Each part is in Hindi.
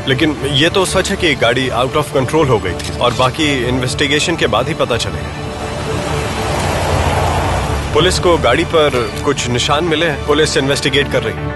लेकिन ये तो सच है कि गाड़ी आउट ऑफ कंट्रोल हो गई थी और बाकी इन्वेस्टिगेशन के बाद ही पता चलेगा। पुलिस को गाड़ी पर कुछ निशान मिले हैं, पुलिस इन्वेस्टिगेट कर रही है।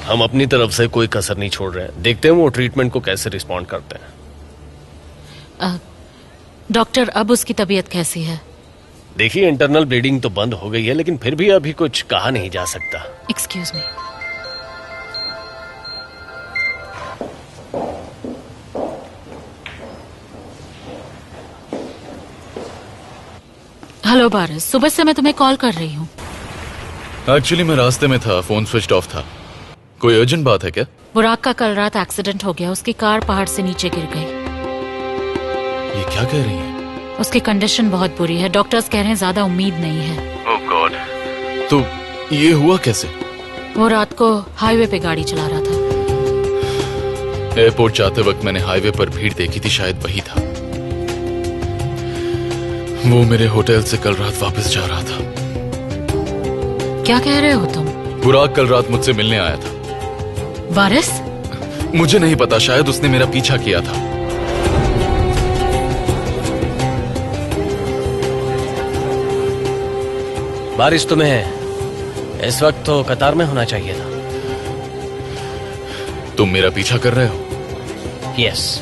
हम अपनी तरफ से कोई कसर नहीं छोड़ रहे हैं। देखते हैं वो ट्रीटमेंट को कैसे रिस्पॉन्ड करते हैं। डॉक्टर, अब उसकी तबीयत कैसी है? देखिए, इंटरनल ब्लीडिंग तो बंद हो गई है, लेकिन फिर भी अभी कुछ कहा नहीं जा सकता। Excuse me. हेलो बारिश, सुबह से मैं तुम्हें कॉल कर रही हूँ। एक्चुअली मैं रास्ते में था, फोन स्विच ऑफ था। कोई अर्जेंट बात है क्या? बुराक का कल रात एक्सीडेंट हो गया, उसकी कार पहाड़ से नीचे गिर गई। ये क्या कह रही है? उसकी कंडीशन बहुत बुरी है, डॉक्टर्स कह रहे हैं ज्यादा उम्मीद नहीं है। ओह गॉड। तो ये हुआ कैसे? वो रात को हाईवे पे गाड़ी चला रहा था। एयरपोर्ट जाते वक्त मैंने हाईवे पर भीड़ देखी थी, शायद वही था। वो मेरे होटल से कल रात वापस जा रहा था। क्या कह रहे हो तुम? बुराक कल रात मुझसे मिलने आया था। वारिस? मुझे नहीं पता, शायद उसने मेरा पीछा किया था। बारिश, तुम्हें इस वक्त तो कतार में होना चाहिए था। तुम मेरा पीछा कर रहे हो? यस।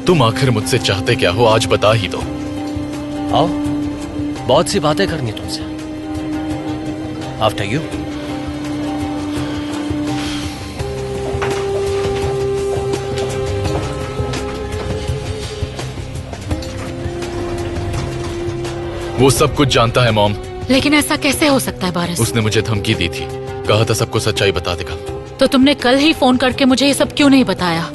तुम आखिर मुझसे चाहते क्या हो, आज बता ही दो। आओ, बहुत सी बातें करनी तुमसे। After you. वो सब कुछ जानता है मॉम। लेकिन ऐसा कैसे हो सकता है बारिश? उसने मुझे धमकी दी थी, कहा था सबको सच्चाई बता देगा। तो तुमने कल ही फोन करके मुझे ये सब क्यों नहीं बताया?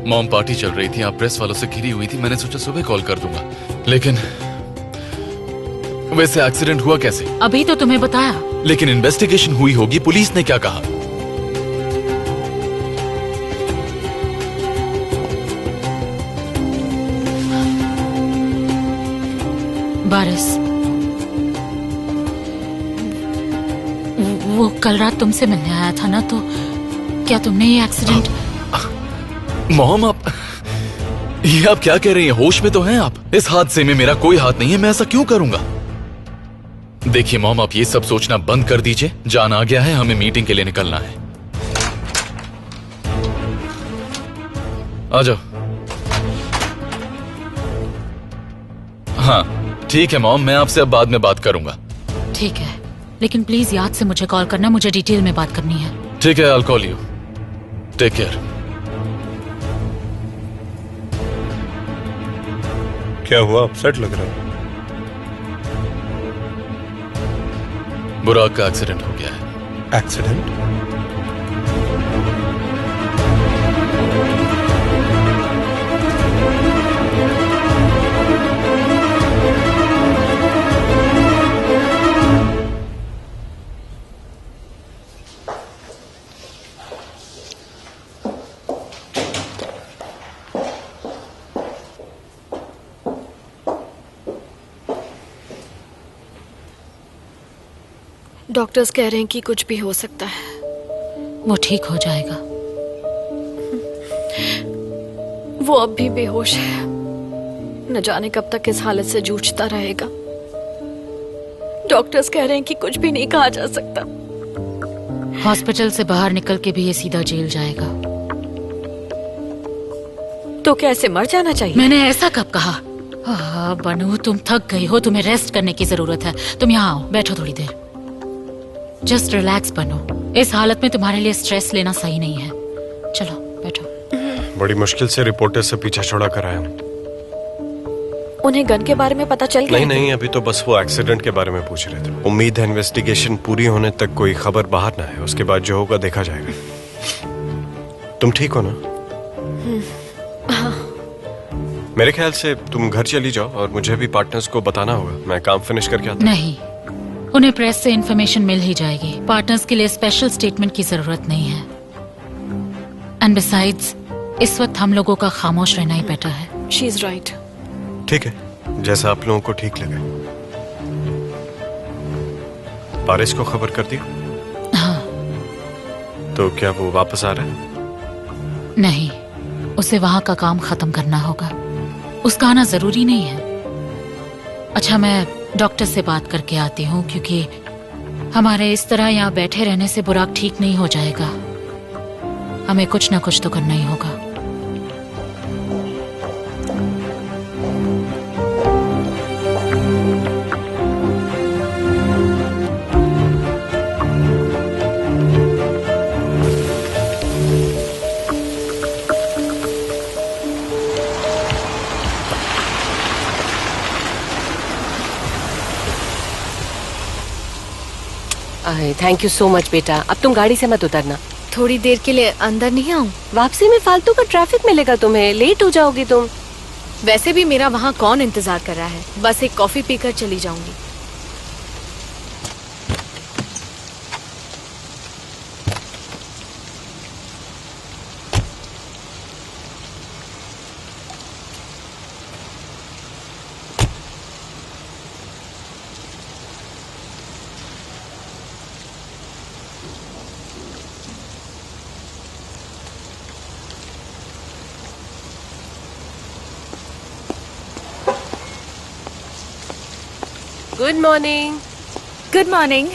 मॉम, पार्टी चल रही थी, आप प्रेस वालों से घिरी हुई थी, मैंने सोचा सुबह कॉल कर दूंगा। लेकिन वैसे एक्सीडेंट हुआ कैसे? अभी तो तुम्हें बताया। लेकिन इन्वेस्टिगेशन हुई होगी, पुलिस ने क्या कहा? बारिश, वो कल रात तुमसे मिलने आया था ना, तो क्या तुमने ये एक्सीडेंट? मॉम, ये आप क्या कह रही हैं? होश में तो हैं आप? इस हादसे में मेरा कोई हाथ नहीं है, मैं ऐसा क्यों करूंगा? देखिए मॉम, आप ये सब सोचना बंद कर दीजिए। जान आ गया है, हमें मीटिंग के लिए निकलना है। आ जाओ। हाँ ठीक है मॉम, मैं आपसे अब बाद में बात करूंगा। ठीक है, लेकिन प्लीज याद से मुझे कॉल करना, मुझे डिटेल में बात करनी है। ठीक है, I'll call you. Take care. क्या हुआ? अपसेट लग रहा है। बुराक का एक्सीडेंट हो गया है। एक्सीडेंट? डॉक्टर्स कह रहे हैं कि कुछ भी हो सकता है। वो ठीक हो जाएगा। वो अब भी बेहोश है, न जाने कब तक इस हालत से जूझता रहेगा। डॉक्टर्स कह रहे हैं कि कुछ भी नहीं कहा जा सकता। हॉस्पिटल से बाहर निकल के भी ये सीधा जेल जाएगा। तो क्या ऐसे मर जाना चाहिए? मैंने ऐसा कब कहा? बनू, तुम थक गई हो, तुम्हें रेस्ट करने की जरूरत है। तुम यहाँ आओ, बैठो थोड़ी देर। जस्ट रिलैक्स बनो, इस हालत में तुम्हारे लिए स्ट्रेस लेना सही नहीं है। चलो बैठो। बड़ी मुश्किल से रिपोर्टर से पीछा छोड़ा कर आया हूँ। उन्हें गन के बारे में पता चल गया? नहीं, अभी तो बस वो एक्सीडेंट के बारे में पूछ रहे थे। उम्मीद है इन्वेस्टिगेशन पूरी होने तक कोई खबर बाहर ना है, उसके बाद जो होगा देखा जाएगा। तुम ठीक हो ना? मेरे ख्याल से तुम घर चली जाओ और मुझे भी पार्टनर्स को बताना होगा। मैं काम फिनिश करके आता हूं। नहीं, उन्हें प्रेस से इन्फॉर्मेशन मिल ही जाएगी। पार्टनर्स के लिए स्पेशल स्टेटमेंट की जरूरत नहीं है। एंड बिसाइड्स, इस वक्त हम लोगों का खामोश रहना ही बेटर है। She is right. ठीक है, जैसा आप लोगों को ठीक लगे। पारिस को खबर कर दिया? हाँ। तो क्या वो वापस आ रहा है? नहीं, उसे वहां का काम खत्म करना होगा। उसका आना जरूरी नहीं है। अच्छा, मैं डॉक्टर से बात करके आती हूँ, क्योंकि हमारे इस तरह यहाँ बैठे रहने से बुराक ठीक नहीं हो जाएगा। हमें कुछ ना कुछ तो करना ही होगा। थैंक यू सो मच बेटा। अब तुम गाड़ी से मत उतरना। थोड़ी देर के लिए अंदर नहीं आऊं? वापसी में फालतू का ट्रैफिक मिलेगा तुम्हें, लेट हो जाओगी तुम। वैसे भी मेरा वहाँ कौन इंतजार कर रहा है, बस एक कॉफी पीकर चली जाऊंगी। Good morning. Good morning.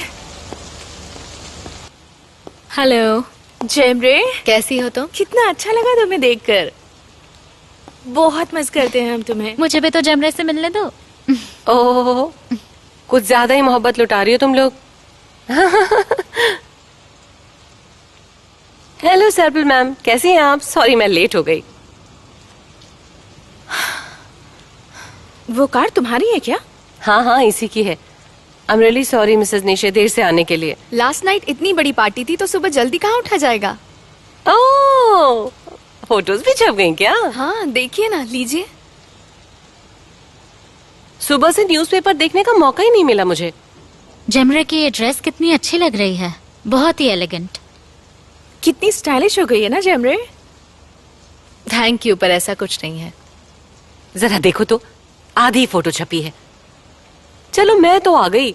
Hello जेमरे, कैसी हो तुम? कितना अच्छा लगा तुम्हें देखकर। बहुत मिस करते हैं हम तुम्हें। मुझे भी तो जमरे से मिलने दो। ओह, कुछ ज्यादा ही मोहब्बत लुटा रही हो तुम लोग। हेलो सर्पिल मैम, कैसी हैं आप? सॉरी मैं लेट हो गई। वो कार तुम्हारी है क्या? हाँ हाँ, इसी की है। I am really sorry Mrs निशे, देर से आने के लिए। लास्ट नाइट इतनी बड़ी पार्टी थी तो सुबह जल्दी कहाँ उठा जाएगा? ओह, फोटोज भी छप गई क्या? हाँ देखिए ना, लीजिए। सुबह से न्यूज़पेपर देखने का मौका ही नहीं मिला मुझे। जमरे की ये ड्रेस कितनी अच्छी लग रही है, बहुत ही एलिगेंट। कितनी स्टाइलिश हो गई है ना जेमरे। थैंक यू, पर ऐसा कुछ नहीं है। जरा देखो तो, आधी फोटो छपी है। चलो मैं तो आ गई।